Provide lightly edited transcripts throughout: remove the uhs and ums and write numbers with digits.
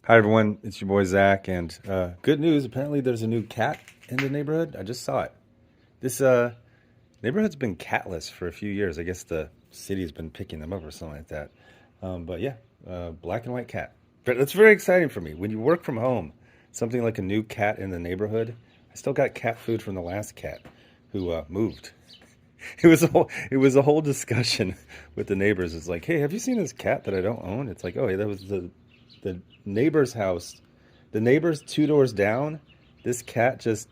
Hi everyone, it's your boy Zach, and good news. Apparently, there's a new cat in the neighborhood. I just saw it. This neighborhood's been catless for a few years. I guess the city's been picking them up or something like that. But yeah, black and white cat. But it's very exciting for me. When you work from home, something like a new cat in the neighborhood. I still got cat food from the last cat who moved. It was a whole discussion with the neighbors. It's like, hey, have you seen this cat that I don't own? It's like, oh, yeah, that was the neighbor's house. The neighbor's two doors down. This cat just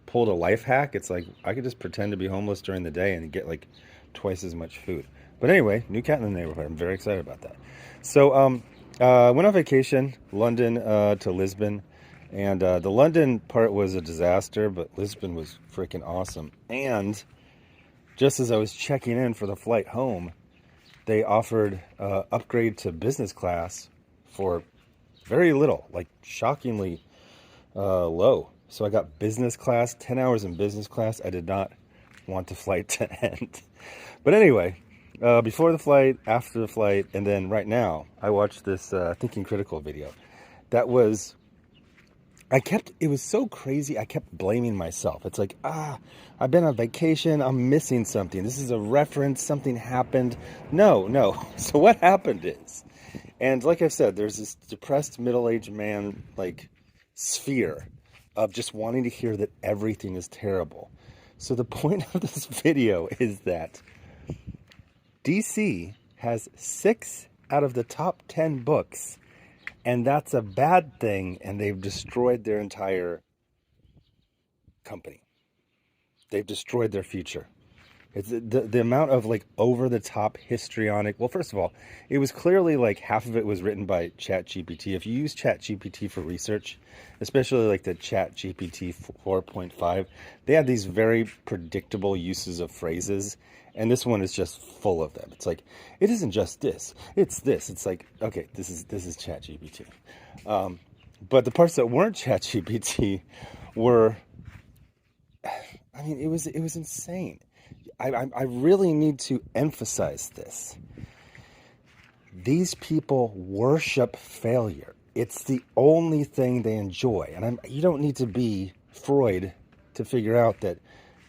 pulled a life hack. It's like I could just pretend to be homeless during the day and get like twice as much food. But anyway, new cat in the neighborhood. I'm very excited about that. So, went on vacation, London to Lisbon, and the London part was a disaster, but Lisbon was freaking awesome. And just as I was checking in for the flight home, they offered upgrade to business class for very little, like shockingly low. So I got business class, 10 hours in business class. I did not want the flight to end. But anyway, before the flight, after the flight, and then right now, I watched this Thinking Critical video. That was, it was so crazy, I kept blaming myself. It's like, I've been on vacation, I'm missing something. This is a reference, something happened. No. So what happened is, and like I said, there's this depressed middle-aged man, like, sphere of just wanting to hear that everything is terrible. So the point of this video is that DC has 6 out of the top 10 books, and that's a bad thing, and they've destroyed their entire company. They've destroyed their future. It's the amount of like over the top histrionic. Well, first of all, it was clearly like half of it was written by ChatGPT. If you use ChatGPT for research, especially like the ChatGPT 4.5, they have these very predictable uses of phrases, and this one is just full of them. It's like, it isn't just this, it's this. It's like, okay, this is ChatGPT. But the parts that weren't ChatGPT were, I mean, it was insane. I really need to emphasize this. These people worship failure. It's the only thing they enjoy. And you don't need to be Freud to figure out that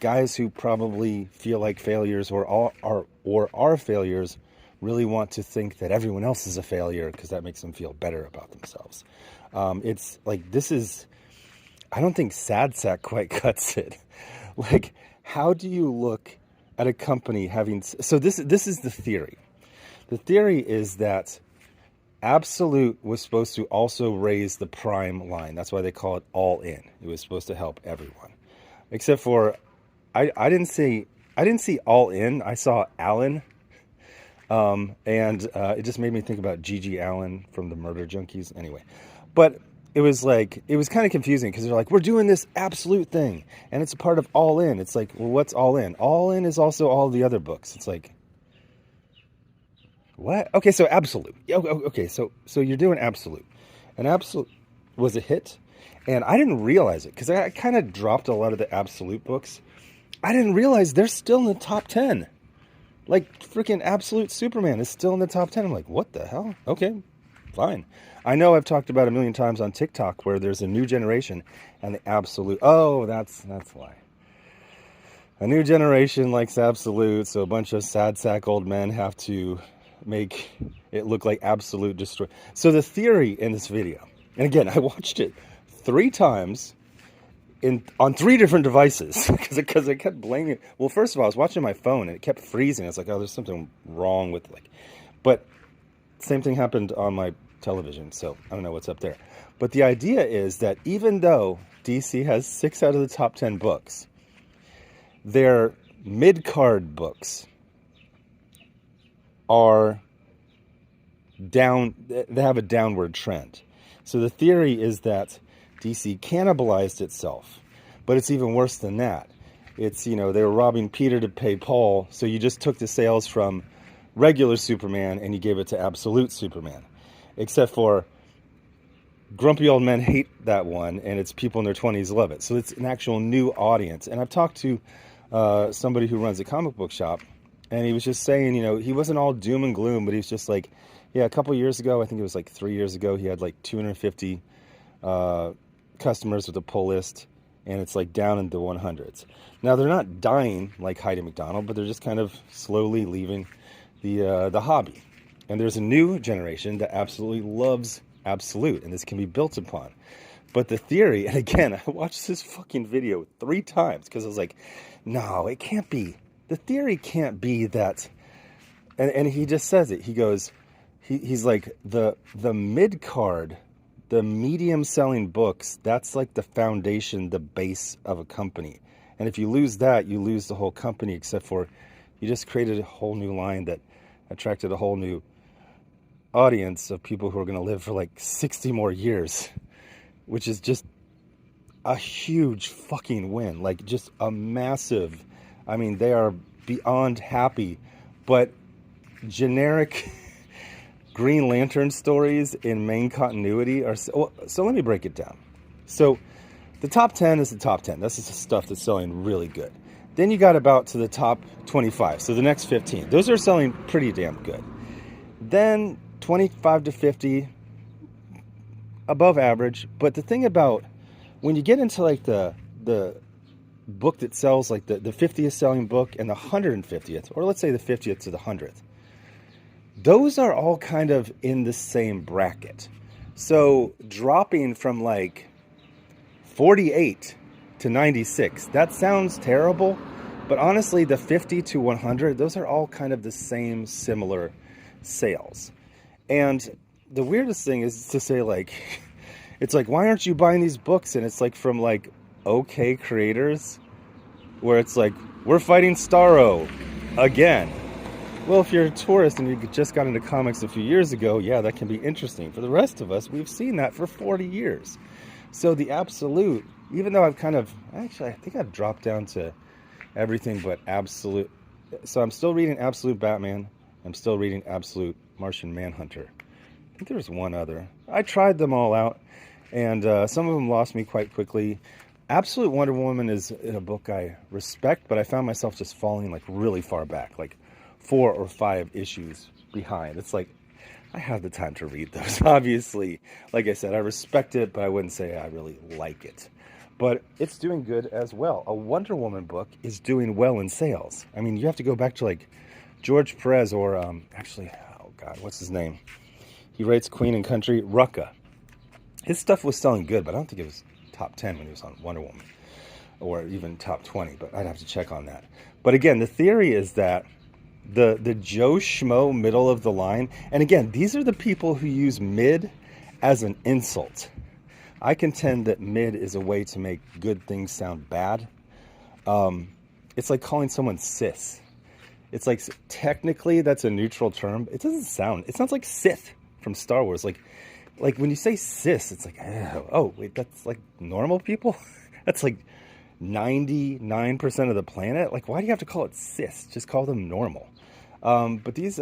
guys who probably feel like failures or are failures really want to think that everyone else is a failure because that makes them feel better about themselves. It's like, I don't think Sad Sack quite cuts it. Like, how do you look at a company having... So this is the theory. The theory is that Absolute was supposed to also raise the prime line. That's why they call it all in. It was supposed to help everyone. Except for, I didn't see all in. I saw Allen. And it just made me think about Gigi Allen from the Murder Junkies. Anyway, but it was kind of confusing because they're like, we're doing this Absolute thing, and it's a part of All In. It's like, well, what's All In? All In is also all the other books. It's like, what? Okay, so Absolute. Okay, so you're doing Absolute, and Absolute was a hit, and I didn't realize it because I kind of dropped a lot of the Absolute books. I didn't realize they're still in the top 10. Like, freaking Absolute Superman is still in the top 10. I'm like, what the hell? Okay, fine. I know I've talked about a million times on TikTok where there's a new generation and the Absolute. Oh, that's why. A new generation likes Absolute, so a bunch of sad sack old men have to make it look like Absolute destroy. So the theory in this video, and again, I watched it 3 times on 3 different devices because I kept blaming it. Well, first of all, I was watching my phone and it kept freezing. I was like, oh, there's something wrong with but same thing happened on my television, so I don't know what's up there. But the idea is that even though DC has 6 out of the top 10 books, their mid-card books are down. They have a downward trend. So the theory is that DC cannibalized itself, but it's even worse than that. It's, they were robbing Peter to pay Paul, so you just took the sales from regular Superman and you gave it to Absolute Superman. Except for grumpy old men hate that one, and it's people in their 20s love it. So it's an actual new audience. And I've talked to somebody who runs a comic book shop, and he was just saying, he wasn't all doom and gloom, but he was just like, Yeah, a couple years ago, I think it was like 3 years ago, he had like 250 customers with a pull list, and it's like down in the 100s. Now they're not dying like Heidi McDonald, but they're just kind of slowly leaving the hobby. And there's a new generation that absolutely loves Absolute, and this can be built upon. But the theory, and again, I watched this fucking video 3 times because I was like, no, it can't be. The theory can't be that. And he just says it. He goes, he's like, the mid-card, the medium-selling books, that's like the foundation, the base of a company. And if you lose that, you lose the whole company, except for you just created a whole new line that attracted a whole new audience of people who are going to live for like 60 more years, which is just a huge fucking win. Like, just a massive, I mean, they are beyond happy. But generic Green Lantern stories in main continuity are so let me break it down. So the top 10 is the top 10. This is the stuff that's selling really good. Then you got about to the top 25. So the next 15, those are selling pretty damn good. Then 25 to 50, above average. But the thing about when you get into like the book that sells, like the 50th selling book and the 150th, or let's say the 50th to the 100th, those are all kind of in the same bracket. So dropping from like 48 to 96, that sounds terrible, but honestly, the 50 to 100, those are all kind of the same similar sales. And the weirdest thing is to say, like, it's like, why aren't you buying these books? And it's like from like okay creators, where it's like, we're fighting Starro again. Well, if you're a tourist and you just got into comics a few years ago, yeah, that can be interesting. For the rest of us, we've seen that for 40 years. So the Absolute, even though I think I've dropped down to everything but Absolute. So I'm still reading Absolute Batman. I'm still reading Absolute Martian Manhunter. I think there's one other. I tried them all out, and some of them lost me quite quickly. Absolute Wonder Woman is a book I respect, but I found myself just falling like really far back, like 4 or 5 issues behind. It's like, I have the time to read those, obviously. Like I said, I respect it, but I wouldn't say I really like it. But it's doing good as well. A Wonder Woman book is doing well in sales. I mean, you have to go back to like George Perez or what's his name? He writes Queen and Country, Rucka. His stuff was selling good, but I don't think it was top 10 when he was on Wonder Woman, or even top 20, but I'd have to check on that. But again, the theory is that the Joe Schmo middle of the line, and again, these are the people who use mid as an insult. I contend that mid is a way to make good things sound bad. It's like calling someone cis. It's like, technically that's a neutral term. It sounds like Sith from Star Wars. Like when you say cis, it's like, oh wait, that's like normal people? That's like 99% of the planet. Like, why do you have to call it cis? Just call them normal. But these,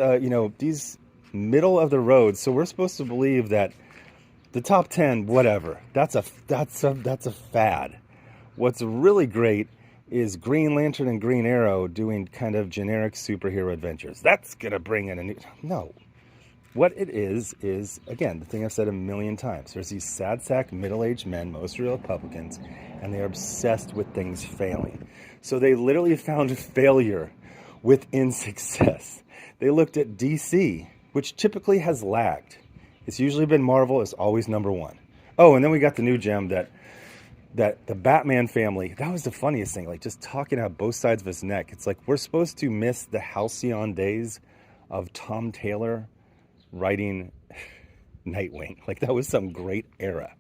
these middle of the road. So we're supposed to believe that the top 10, whatever, that's a fad. What's really great is Green Lantern and Green Arrow doing kind of generic superhero adventures. That's gonna bring in a new. No, what it is again the thing I've said a million times. There's these sad sack middle-aged men, mostly Republicans, and they're obsessed with things failing. So they literally found failure within success. They looked at DC, which typically has lagged. It's usually been Marvel. It's always number one. Oh, and then we got the new gem that the Batman family, that was the funniest thing, like just talking out both sides of his neck. It's like, we're supposed to miss the halcyon days of Tom Taylor writing Nightwing. Like, that was some great era.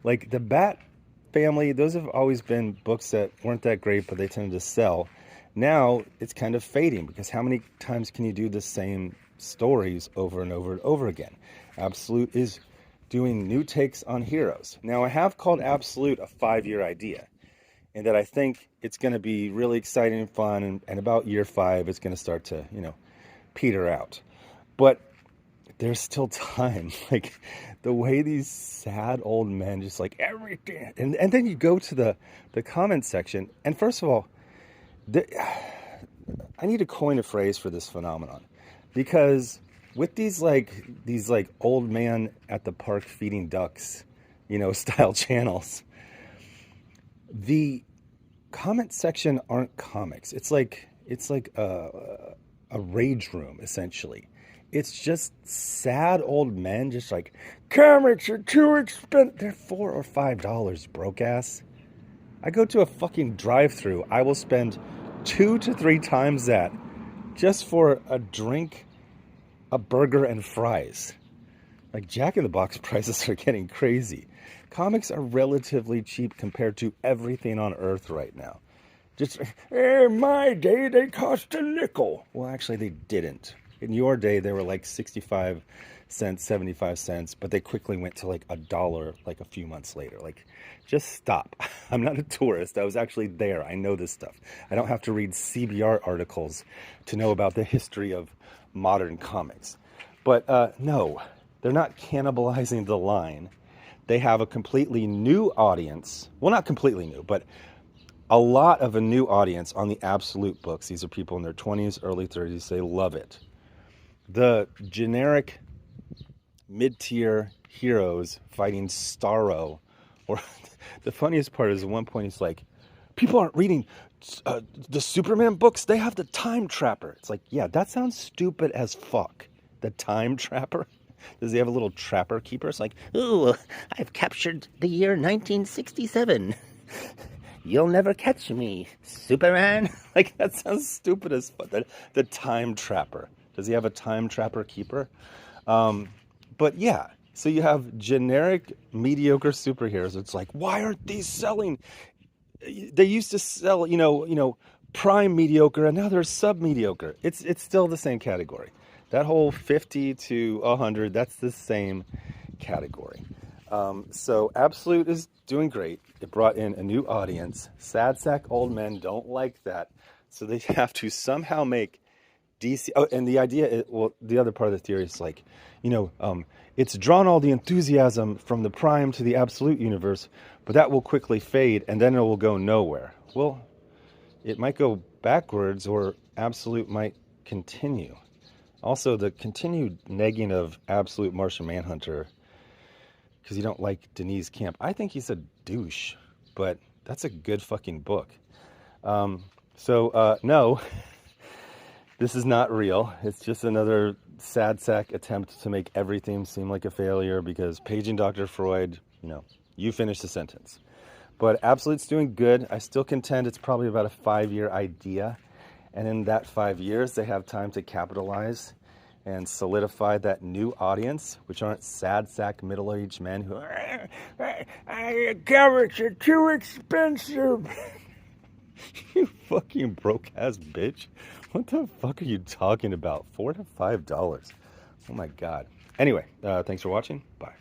Like, the Bat family, those have always been books that weren't that great, but they tended to sell. Now it's kind of fading, because how many times can you do the same stories over and over and over again? Absolute is doing new takes on heroes. Now, I have called Absolute a 5-year idea, and that I think it's going to be really exciting and fun, and about year 5, it's going to start to, peter out. But there's still time. Like, the way these sad old men just like everything, and then you go to the comment section, and first of all, I need to coin a phrase for this phenomenon, because with these old man at the park feeding ducks, style channels, the comment section aren't comics. It's like a rage room, essentially. It's just sad old men just like, comics are too expensive. They're $4 or $5, broke ass. I go to a fucking drive-thru. I will spend 2 to 3 times that just for a drink, a burger, and fries. Like, Jack in the Box prices are getting crazy. Comics are relatively cheap compared to everything on earth right now. Just, in my day, they cost a nickel. Well, actually, they didn't. In your day, they were like 65 cents, 75 cents, but they quickly went to like $1 like a few months later. Like, just stop. I'm not a tourist. I was actually there. I know this stuff. I don't have to read CBR articles to know about the history of modern comics. But no, they're not cannibalizing the line. They have a completely new audience. Well, not completely new, but a lot of a new audience on the Absolute books. These are people in their 20s, early 30s. They love it. The generic mid-tier heroes fighting Starro, or the funniest part is at one point he's like, people aren't reading the Superman books. They have the Time Trapper. It's like, yeah, that sounds stupid as fuck. The Time Trapper? Does he have a little trapper keeper? It's like, ooh, I've captured the year 1967. You'll never catch me, Superman. Like, that sounds stupid as fuck. The Time Trapper. Does he have a Time Trapper keeper? But yeah, so you have generic, mediocre superheroes. It's like, why aren't these selling? They used to sell, prime mediocre, and now they're sub-mediocre. It's still the same category. That whole 50 to 100, that's the same category. So Absolute is doing great. It brought in a new audience. Sad sack old men don't like that. So they have to somehow make DC... Oh, and the idea is, well, the other part of the theory is like, it's drawn all the enthusiasm from the Prime to the Absolute universe, but that will quickly fade, and then it will go nowhere. Well, it might go backwards, or Absolute might continue. Also, the continued negging of Absolute Martian Manhunter, because you don't like Denise Camp. I think he's a douche, but that's a good fucking book. No, this is not real. It's just another sad sack attempt to make everything seem like a failure because paging Dr. Freud, you finish the sentence. But Absolute's doing good. I still contend it's probably about a 5-year idea. And in that 5 years, they have time to capitalize and solidify that new audience, which aren't sad sack middle-aged men who comics are too expensive. You fucking broke-ass bitch. What the fuck are you talking about? $4 to $5. Oh my God. Anyway, thanks for watching. Bye.